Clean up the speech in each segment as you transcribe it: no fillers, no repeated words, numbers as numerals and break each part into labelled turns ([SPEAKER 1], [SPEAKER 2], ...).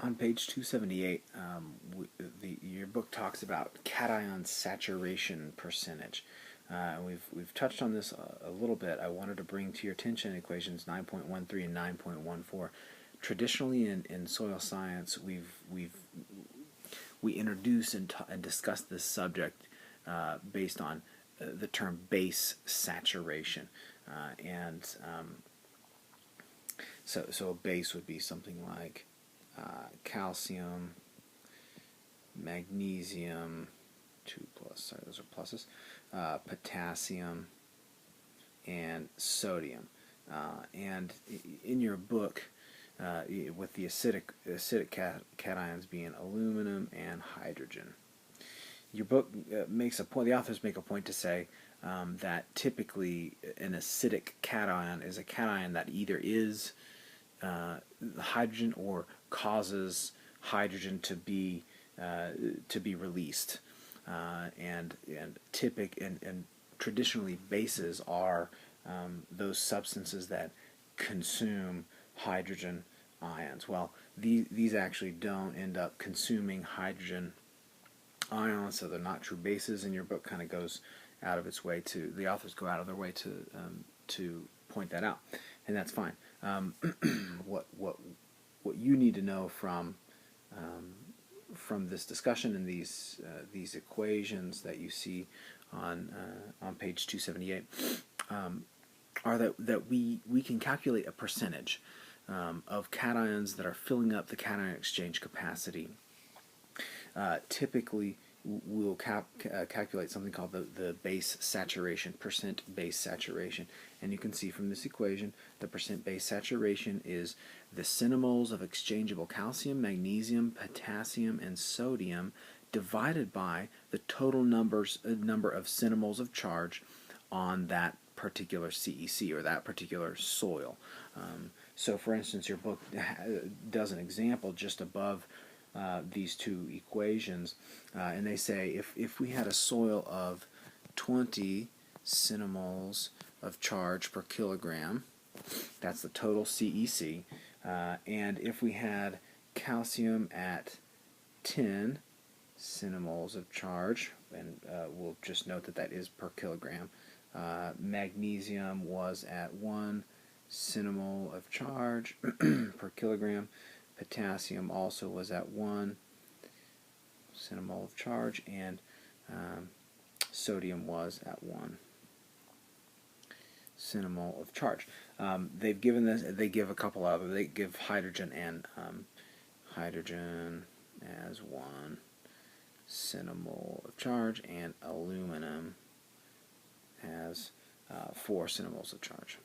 [SPEAKER 1] On page 278, your book talks about cation saturation percentage. We've touched on this a little bit. I wanted to bring to your attention equations 9.13 and 9.14. Traditionally, in soil science, we introduce and discuss this subject based on the term base saturation, so a base would be something like calcium, magnesium, 2 plus, sorry, those are pluses, potassium, and sodium. And in your book, with the acidic cations being aluminum and hydrogen. Your book makes a point, the authors make a point to say that typically an acidic cation is a cation that either is hydrogen or causes hydrogen to be released, and traditionally bases are those substances that consume hydrogen ions. Well, these actually don't end up consuming hydrogen ions, so they're not true bases, and your book kind of goes out of its way to, the authors go out of their way to point that out, and that's fine. What you need to know from this discussion and these equations that you see on page 278 are that we can calculate a percentage of cations that are filling up the cation exchange capacity. Typically, we'll calculate something called the base saturation, percent base saturation. And you can see from this equation, the percent base saturation is the centimoles of exchangeable calcium, magnesium, potassium, and sodium divided by the total number of centimoles of charge on that particular CEC or that particular soil. So for instance, your book does an example just above these two equations, and they say if we had a soil of 20 centimoles of charge per kilogram, that's the total CEC, and if we had calcium at 10 centimoles of charge, and we'll just note that that is per kilogram, magnesium was at 1 centimole of charge per kilogram, potassium also was at 1 centimole of charge, and sodium was at 1 centimole of charge. They've given this. They give a couple other. They give hydrogen and hydrogen as 1 centimole of charge, and aluminum as 4 centimoles of charge.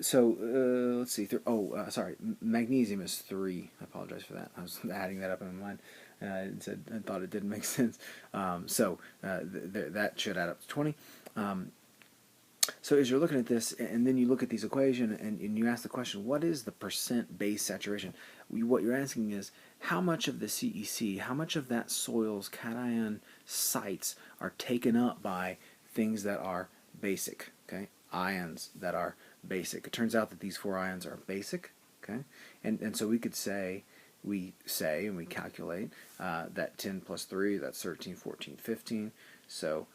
[SPEAKER 1] So let's see. Sorry. Magnesium is 3. I apologize for that. I was adding that up in my mind. I thought it didn't make sense. That should add up to 20. So as you're looking at this, and then you look at these equations, and you ask the question, what is the percent base saturation? What you're asking is, how much of the CEC, how much of that soil's cation sites are taken up by things that are basic, okay? Ions that are basic. It turns out that these 4 ions are basic, okay? And so we could say, we calculate that 10 plus 3, that's 13, 14, 15. So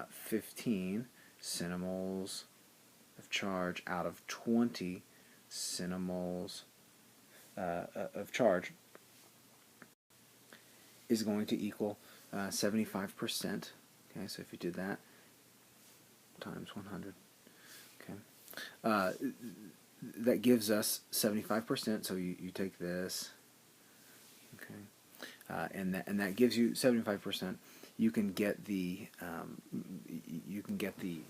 [SPEAKER 1] 15 centimoles of charge out of 20 centimoles of charge is going to equal 75%. Okay, so if you did that times 100, okay, that gives us 75%. So you take this, okay, and that gives you 75%. You can get the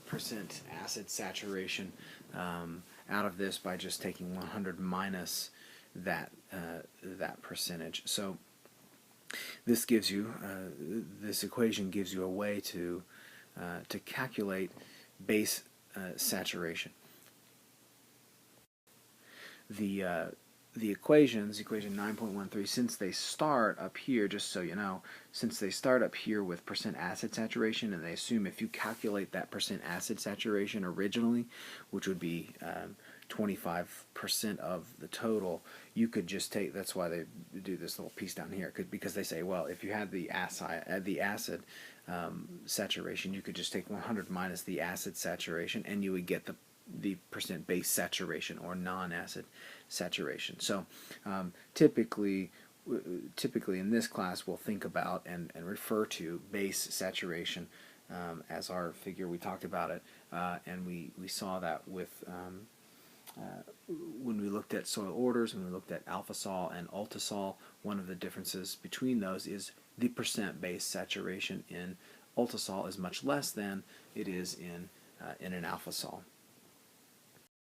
[SPEAKER 1] percent acid saturation out of this by just taking 100 minus that percentage. So this gives you this equation gives you a way to calculate base saturation. The the equations, equation 9.13, since they start up here, just so you know, since they start up here with percent acid saturation, and they assume if you calculate that percent acid saturation originally, which would be 25% of the total, you could just take, that's why they do this little piece down here, because they say, well, if you had the acid saturation, you could just take 100 minus the acid saturation, and you would get the percent base saturation or non-acid saturation. So typically in this class we'll think about and refer to base saturation as our figure. We talked about it and we saw that with when we looked at soil orders, when we looked at alpha sol and ultisol. One of the differences between those is the percent base saturation in ultisol is much less than it is in an alpha sol.